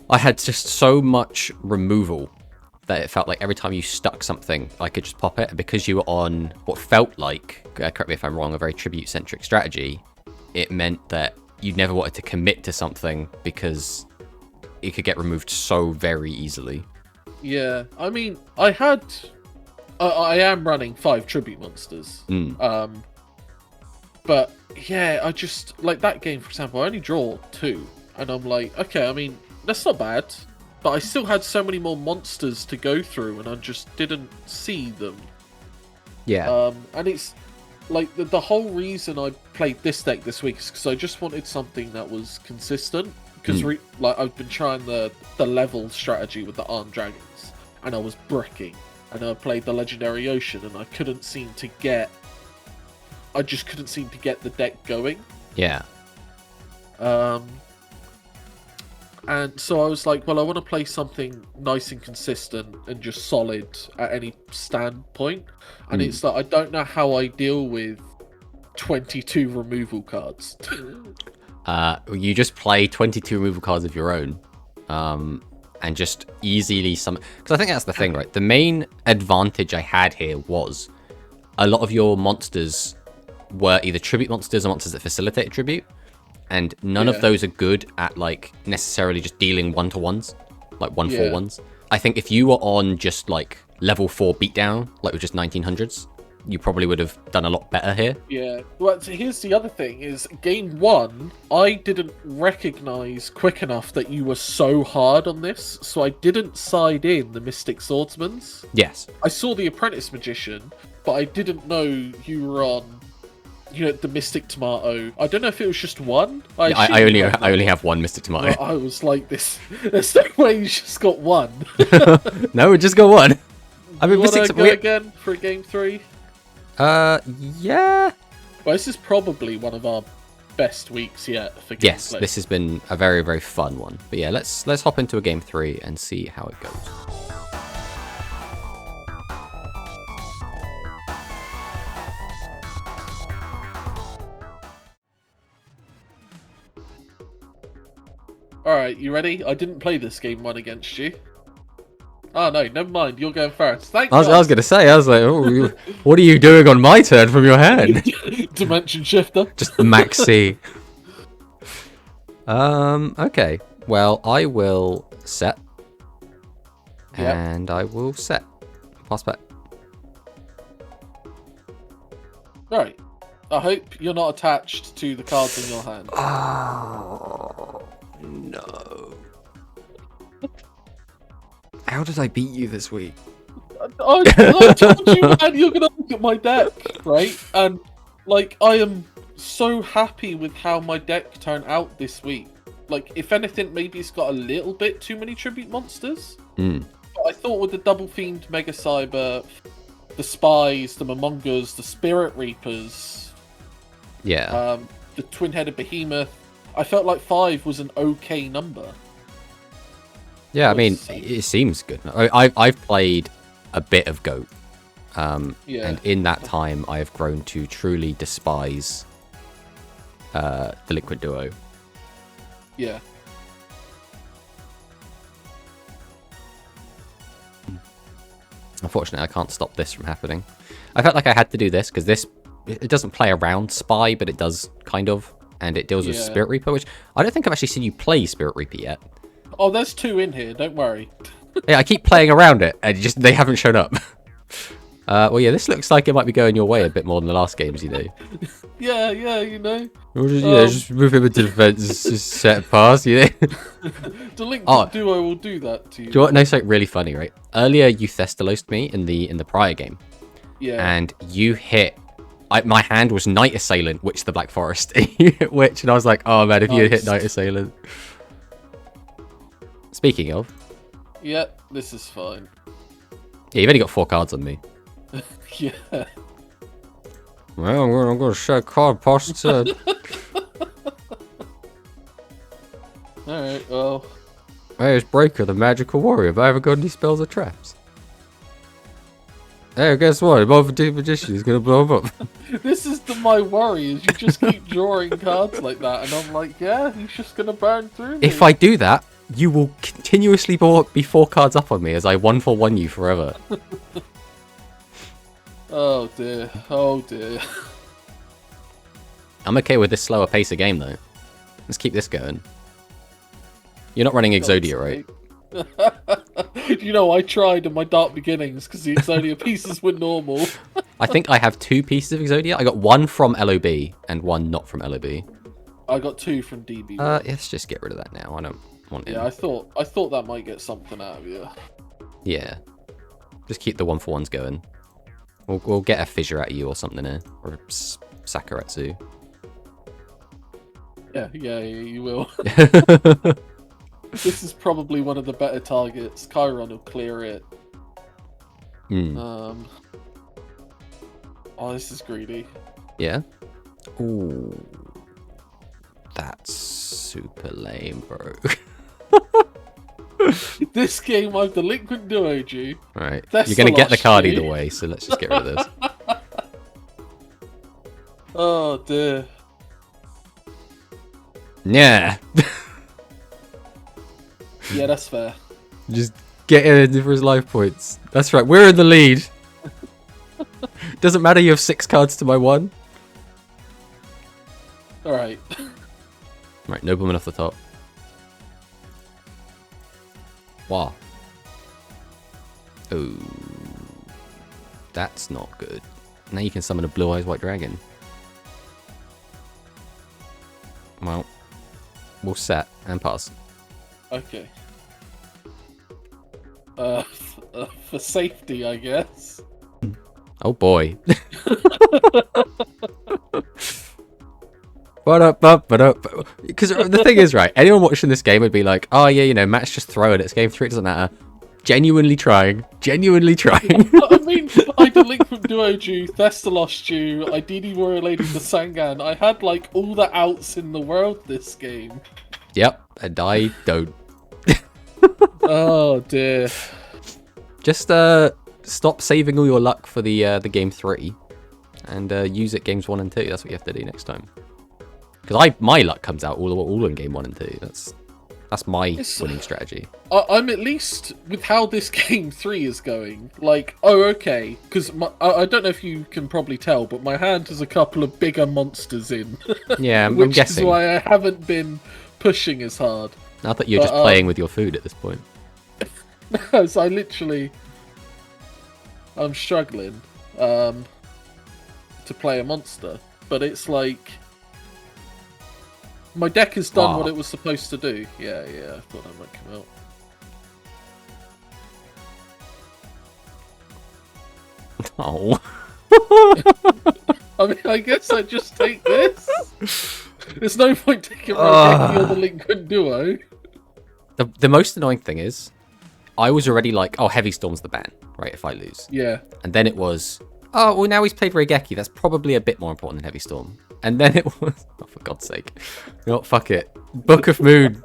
I had just so much removal that it felt like every time you stuck something, I could just pop it. And because you were on what felt like, correct me if I'm wrong, a very tribute-centric strategy, it meant that you never wanted to commit to something because it could get removed so very easily. Yeah, I mean, I am running 5 tribute monsters. But yeah, I just, like that game, for example, I only draw 2. And I'm like, okay, I mean, that's not bad. But I still had so many more monsters to go through, and I just didn't see them. Yeah. And it's like the whole reason I played this deck this week is because I just wanted something that was consistent. Because like I've been trying the level strategy with the armed dragons, and I was bricking, and I played the legendary ocean, and I just couldn't seem to get the deck going. Yeah. And so I was like, well, I want to play something nice and consistent and just solid at any standpoint. And it's like, I don't know how I deal with 22 removal cards. You just play 22 removal cards of your own. And just easily summon. Because I think that's the thing, right? The main advantage I had here was a lot of your monsters were either tribute monsters or monsters that facilitate tribute. And none of those are good at, like, necessarily just dealing 1-to-1s, like 1-4-1s. I think if you were on just, like, level 4 beatdown, like with just 1900s, you probably would have done a lot better here. Yeah. Well, so here's the other thing, is game 1, I didn't recognize quick enough that you were so hard on this, so I didn't side in the Mystic Swordsmans. Yes. I saw the Apprentice Magician, but I didn't know you were on... You know, the Mystic Tomato. I don't know if it was just one. I only have one Mystic Tomato. I was like, this. There's no way you just got one. No, we just got one. I mean, you want to go again for game 3? Yeah. Well, this is probably one of our best weeks yet for gameplay. Yes, this has been a very, very fun one. But yeah, let's hop into a game 3 and see how it goes. Alright, you ready? I didn't play this game 1 against you. Oh no, never mind, you're going first. Thank you. I was going to say, I was like, oh, what are you doing on my turn from your hand? Dimension Shifter. Just maxi. Okay. Well, I will set. Yep. And I will set. Pass back. Alright. I hope you're not attached to the cards in your hand. Oh, no. How did I beat you this week? I told you, man, you're going to look at my deck, right? And, like, I am so happy with how my deck turned out this week. Like, if anything, maybe it's got a little bit too many tribute monsters. But I thought with the Double Fiend Mega Cyber, the Spies, the Momongas, the Spirit Reapers, Yeah. the Twin-Headed Behemoth. I felt like 5 was an okay number. Yeah, I mean, it seems good. I've played a bit of Goat, and in that time, I have grown to truly despise the Liquid Duo. Yeah. Unfortunately, I can't stop this from happening. I felt like I had to do this because it doesn't play around Spy, but it does kind of, and it deals with Spirit Reaper, which I don't think I've actually seen you play Spirit Reaper yet. Oh, there's 2 in here. Don't worry. Yeah, I keep playing around it, and they haven't shown up. Well, yeah, this looks like it might be going your way a bit more than the last games, you know. Yeah, you know. Just move him into defense, just set pass, you know. The Liquid Duo will do that to you. Do you want to know something really funny, right? Earlier, you Thestalosed me in the prior game. Yeah. And you hit... my hand was Night Assailant, Witch the Black Forest. You hit Witch, and I was like, oh man, if you had hit Night Assailant. Speaking of... Yeah, this is fine. Yeah, you've only got 4 cards on me. Yeah. Well, I'm going to show a card past turn. Alright, well... Hey, it's Breaker, the magical warrior, but I haven't got any spells or traps. Hey, guess what? Above the magician is going to blow him up. This is my worry, is you just keep drawing cards like that, and I'm like, yeah, he's just going to burn through me. If I do that, you will continuously be 4 cards up on me as I 1-for-1 you forever. Oh dear, oh dear. I'm okay with this slower pace of game, though. Let's keep this going. You're not running Exodia, right? You know, I tried in my Dark Beginnings because the Exodia pieces were normal. I think I have 2 pieces of Exodia. I got 1 from LOB and 1 not from LOB. I got 2 from DB. Let's just get rid of that now. I don't want it. Yeah, I thought that might get something out of you. Yeah. Just keep the 1-for-1s going. We'll get a fissure at you or something here. Or a Sakuretsu. Yeah, you will. This is probably one of the better targets. Chiron will clear it. Oh, this is greedy. Yeah? Ooh. That's super lame, bro. This game, I've the Liquid Duo, G. Right. You're going to get the card either way, so let's just get rid of this. Oh, dear. Yeah. Yeah, that's fair. Just get in for his life points. That's right, we're in the lead. Doesn't matter, you have 6 cards to my 1. Alright. Right, nobleman off the top. Wow. Oh. That's not good. Now you can summon a Blue Eyes White Dragon. Well, we'll set and pass. Okay. For safety, I guess. Oh boy. Because the thing is, right, anyone watching this game would be like, oh yeah, you know, Matt's just throwing it. It's game 3, it doesn't matter. Genuinely trying. Genuinely trying. I mean, I did Liquid Duo Jew, Thestalos Jew, I DD Warrior Lady the Sangan. I had like all the outs in the world this game. Yep, and I don't. Oh dear. Just stop saving all your luck for the game 3 and use it games 1 and 2. That's what you have to do next time. Because my luck comes out all in game 1 and 2. That's my winning strategy. I'm at least with how this game 3 is going. Like, oh okay, because I don't know if you can probably tell, but my hand has a couple of bigger monsters in. Yeah, I'm which guessing. is why I haven't been pushing as hard. Now that you're just playing with your food at this point. No, so I'm struggling to play a monster, but it's like my deck has done what it was supposed to do. Yeah, I thought that might come out. Oh. I mean, I guess I just take this. There's no point taking my deck or the Liquid Duo. The most annoying thing is, I was already like, oh, Heavy Storm's the ban. right, if I lose. Yeah. And then it was, oh, well, now he's played Raigeki. That's probably a bit more important than Heavy Storm. And then it was, oh, for God's sake. You know what, fuck it. Book of Moon.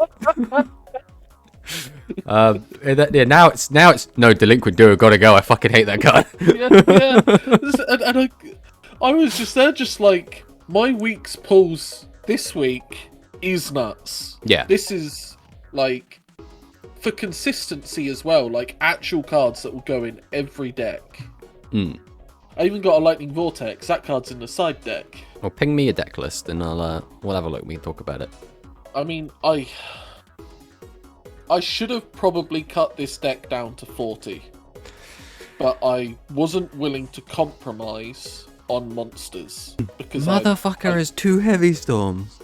Now it's no, Delinquent Duo, gotta go. I fucking hate that card. yeah. And I was just there, just like, my week's pulls this week is nuts. Yeah. This is, like, for consistency as well, like, actual cards that will go in every deck. I even got a Lightning Vortex. That card's in the side deck. Well, ping me a deck list and we'll have a look. We can talk about it. I mean, I should have probably cut this deck down to 40. But I wasn't willing to compromise on monsters. Because Motherfucker has 2 Heavy Storms.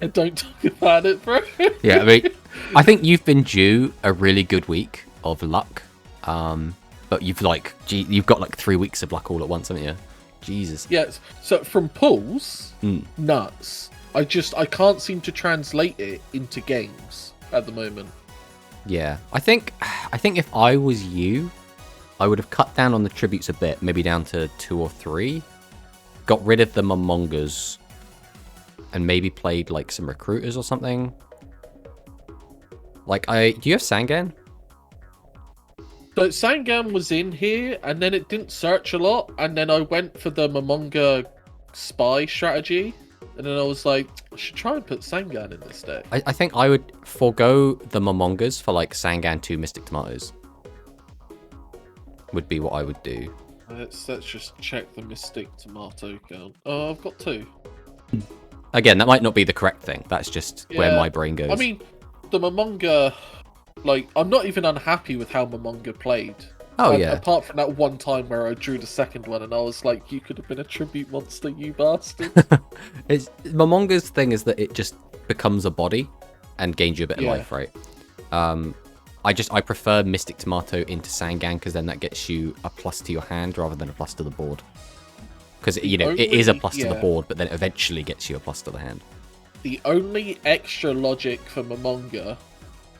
I don't talk about it, bro. Yeah, I mean, I think you've been due a really good week of luck. But you've got like 3 weeks of luck all at once, haven't you? Jesus. Yes. So from pulls, nuts. I can't seem to translate it into games at the moment. Yeah. I think if I was you, I would have cut down on the tributes a bit, maybe down to 2 or 3. Got rid of the Momongas and maybe played like some recruiters or something. Like do you have Sangan? So Sangan was in here, and then it didn't search a lot, and then I went for the Momonga spy strategy, and then I was like, I should try and put Sangan in this deck. I think I would forego the Momongas for like Sangan 2 Mystic Tomatoes. Would be what I would do. Let's just check the Mystic Tomato count. Oh, I've got 2. Again, that might not be the correct thing. That's just where my brain goes. I mean, the Momonga, like, I'm not even unhappy with how Momonga played. Oh, yeah. Apart from that one time where I drew the second one and I was like, you could have been a tribute monster, you bastard. Momonga's thing is that it just becomes a body and gains you a bit of life, right? I prefer Mystic Tomato into Sangan because then that gets you a plus to your hand rather than a plus to the board. Because, it is a plus to the board, but then it eventually gets you a plus to the hand. The only extra logic for Momonga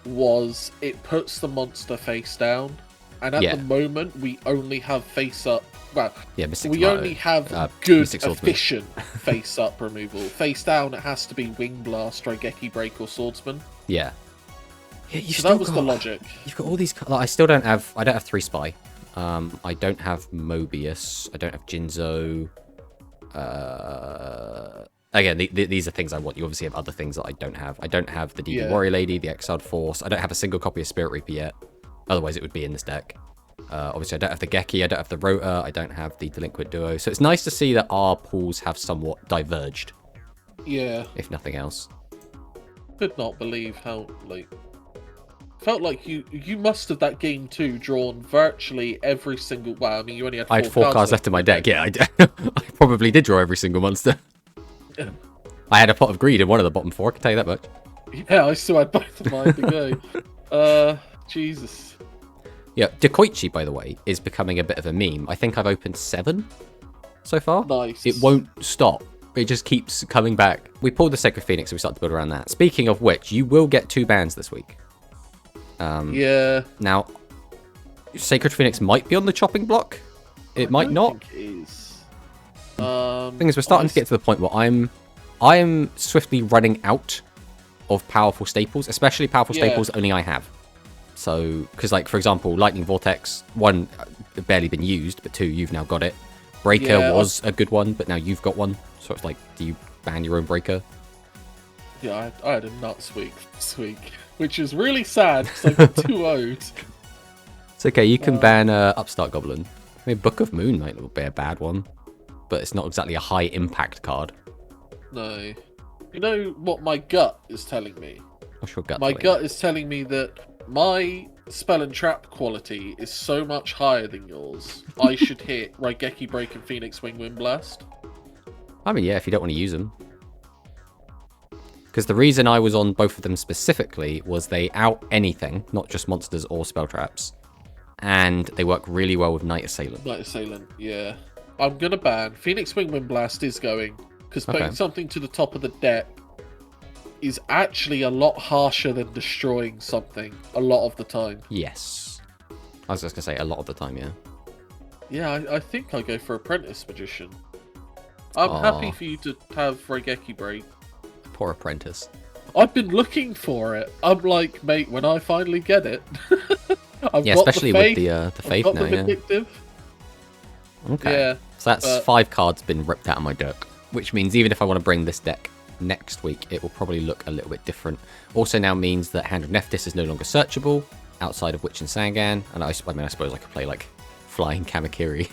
was it puts the monster face down. And at the moment, we only have face up. Well, we only have good, efficient face up removal. Face down, it has to be Wing Blast, Raigeki Break, or Swordsman. Yeah. So that was the logic. You've got all these. Like, I don't have 3 Spy. I don't have Mobius. I don't have Jinzo. Again, these are things I want. You obviously have other things that I don't have. I don't have the DD Warrior Lady, the Exiled Force. I don't have a single copy of Spirit Reaper yet. Otherwise, it would be in this deck. Obviously, I don't have the Geki. I don't have the Rota. I don't have the Delinquent Duo. So it's nice to see that our pools have somewhat diverged. Yeah. If nothing else. Could not believe how, like... Felt like you must have that game too drawn virtually every single. Well, I mean, you only had 4 I had 4 cards left in my deck. Yeah, I probably did draw every single monster. Yeah. I had a Pot of Greed in one of the bottom 4. I can tell you that much. Yeah, I still had both of mine to go. Jesus. Yeah, Dekoichi, by the way, is becoming a bit of a meme. I think I've opened 7 so far. Nice. It won't stop. It just keeps coming back. We pulled the Sacred Phoenix and we started to build around that. Speaking of which, you will get 2 bans this week. Yeah. Now, Sacred Phoenix might be on the chopping block. It might not. Think it is. Thing is, we're starting to get to the point where I'm swiftly running out of powerful staples, especially powerful staples that only I have. So, because like for example, Lightning Vortex, 1 barely been used, but 2 you've now got it. Breaker was a good one, but now you've got one. So it's like, do you ban your own Breaker? Yeah, I had a nuts week this week, which is really sad because I got 2 owed. It's okay, you can ban Upstart Goblin. I mean, Book of Moon might not be a bad one, but it's not exactly a high impact card. No. You know what my gut is telling me? What's your gut? My gut is telling me that my spell and trap quality is so much higher than yours. I should hit Raigeki Break and Phoenix Wing Wind Blast. I mean, yeah, if you don't want to use them. Because the reason I was on both of them specifically was they out anything, not just monsters or spell traps. And they work really well with Night Assailant. Night Assailant, yeah. I'm going to ban. Phoenix Wing Wind Blast is going. Because putting something to the top of the deck is actually a lot harsher than destroying something a lot of the time. Yes. I was just going to say, a lot of the time, yeah. Yeah, I think I'll go for Apprentice Magician. I'm happy for you to have Raigeki break. Poor apprentice. I've been looking for it. I'm like, mate, when I finally get it, I've Yeah, got especially the faith, with the I've faith got now, the yeah. Vindictive. Okay. Yeah, So that's 5 cards been ripped out of my deck, which means even if I want to bring this deck next week, it will probably look a little bit different. Also now means that Hand of Nephthys is no longer searchable outside of Witch and Sangan, and I suppose I could play like Flying Kamakiri.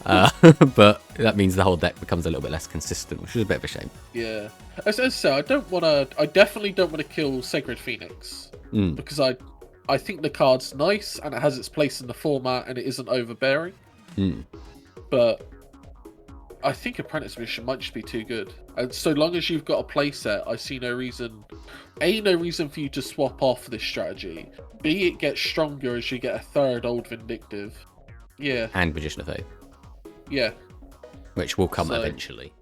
But that means the whole deck becomes a little bit less consistent, which is a bit of a shame. yeah. As I say, I definitely don't want to kill Sacred Phoenix because I think the card's nice and it has its place in the format and it isn't overbearing. But I think Apprentice Mission might just be too good. And so long as you've got a playset, I see no reason for you to swap off this strategy. B, it gets stronger as you get a third Old Vindictive. Yeah. And Magician of Faith, Yeah. which will come eventually.